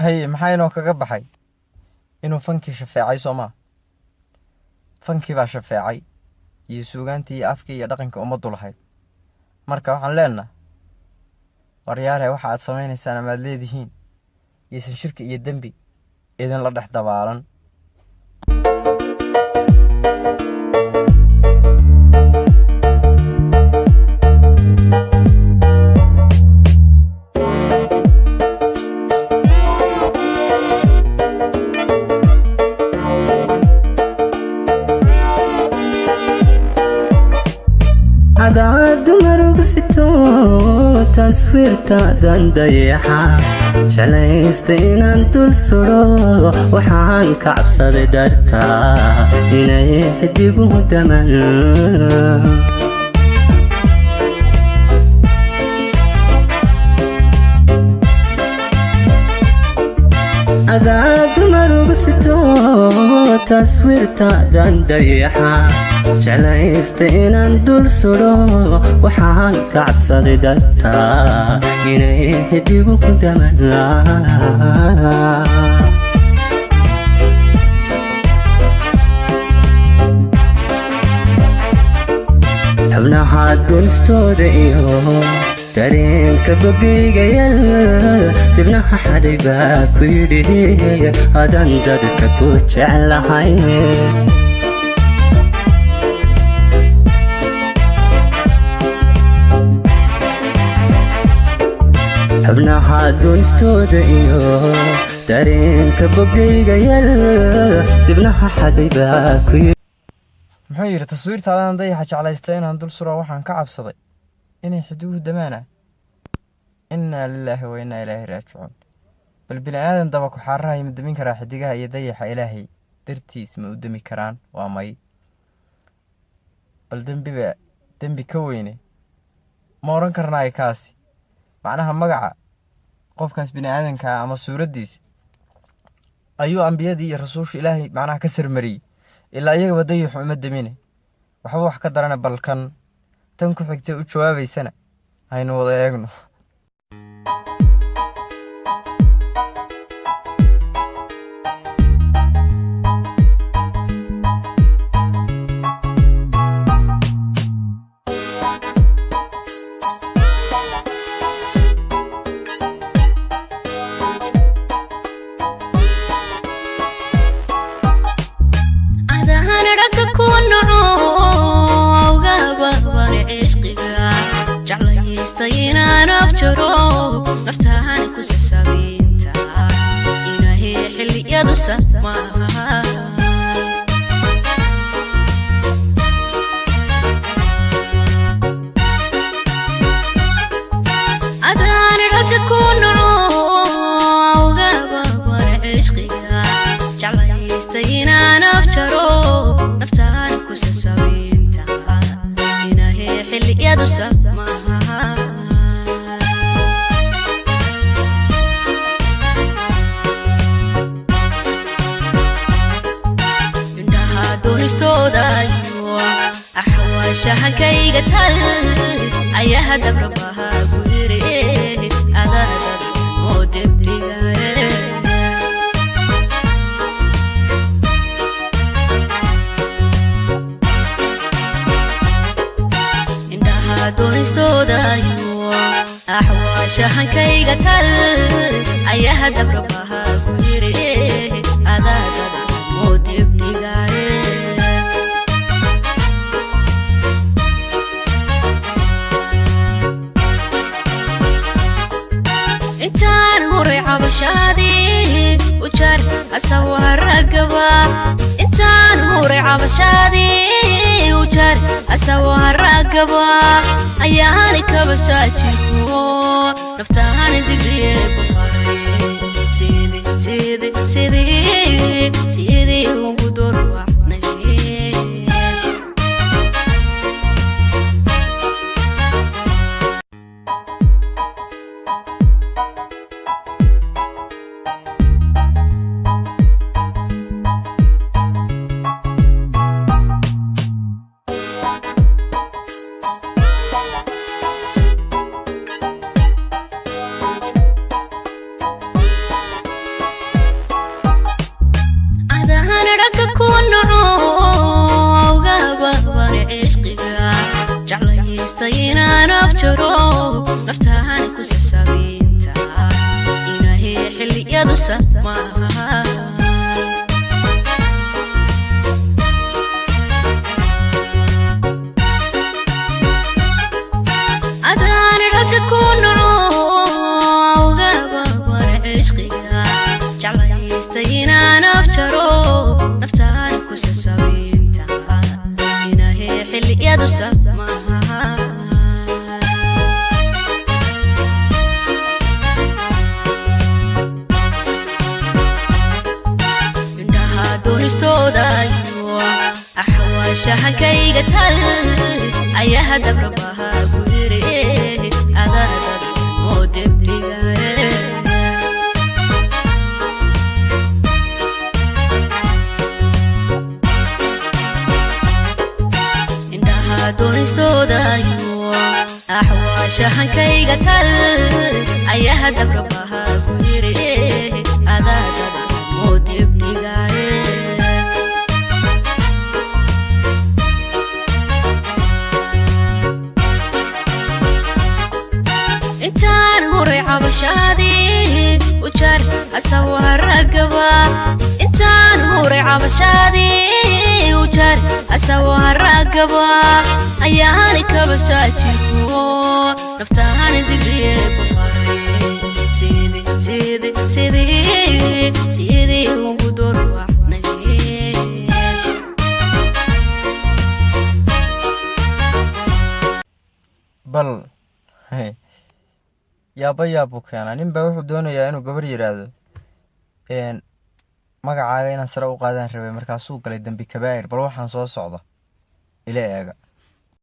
هي محاينو كغبحي إنو فنكي شفاعي سوما فنكي با شفاعي يسوغانتي أفكي يدقنك أمدو لحيد marka waxaan leenahay waryaare waxa aad sameynaysaa ma leedihiin yeesan shirka iyo dambi idin la dhex dabaalan عداد مرق ستو تصوير تادن ضيحة جليستين انتو السرو وحان كعبصر درتا هنا يحدقو دمن عداد مرق ستو تصوير تادن ضيحة جليستين انتو السرو وحان كعبصر درتا هنا يحدقو دمن حبناها دولستود إيو تارين كبقيقة يل تبناها حريبا كويدي هادان دادك كوتش على هاي حبناها دولستود إيو تارين كبقيقة يل تبناها حريبا كويدي muxuu yiri taswiirtaadan dayaxa jeclaystay inaan dul suro waxaan ka cabsaday inay xuduud damaana inna lillahi wa inna ilayhi raaji'uun bal bilaadan daba ku xarahay madamin kara xidigaha iyo dayaxa ilaahay dartiis ma u dami karaan waa may bal dambi ka weyne ma oran karnaa kaasi macnaha magaca qofkaas binaadanka ama suuradiisa ayuu anbiyadii iyo rasuulka ilaahay macnaha ka sarmariyay ilaa iyaga dayaxu uma damine waxba wax ka darana balkan tan ku xigtay u jawaabaysana aynu wada eegno نفتحان كوس سابينتا إنا هي حلي يدو سماها أدان رككون عوغابا ورعشقيا جعلا يستينا نفجرو نفتحان كوس سابينتا إنا هي حلي يدو سماها استودايو أحواشها كي قتل أيها دبربها قويري أذا مودب لغاية عندها دون استودايو أحواشها كي قتل أيها دبربها قويري أذا مودب لغاية عبشادي وجر أسوى الرقبة إنتان هوري عبشادي وجر أسوى الرقبة أياني كبساتي نفتان الدقري بخاري سيدي سيدي سيدي سيدي وقدر وحني jeclaystayinaan afjaro naftaan ku sasaabinta inahay xilliyadu samaaha adaan ragga ku naco ugaba war cishqiga jeclaystayinaan afjaro naftaan ku sasaabinta inahay xilliyadu samaaha doonistoodayo axwaashaha kayga tal ayaha dabrabaha guyire adadad oo debligaye indhaha doonistoodayo axwaashaha kayga tal ayaha dabrabaha guyire adadad oo debligaye intaan huray cabashaadi ujar asawar ragaba intaan huray cabashaadi ujar asawar ragaba ayaan kabasaajiro naftaan digriye bafare sidii ugu dorwacnay bal yaabuu keenaa nin baa wuxuu doonayaa inuu gabar yidhaahdo magacaaga inaan sare u qaadaan rabay markaasuu galay dembi kabaa'ir bal waxaan soo socda ila eega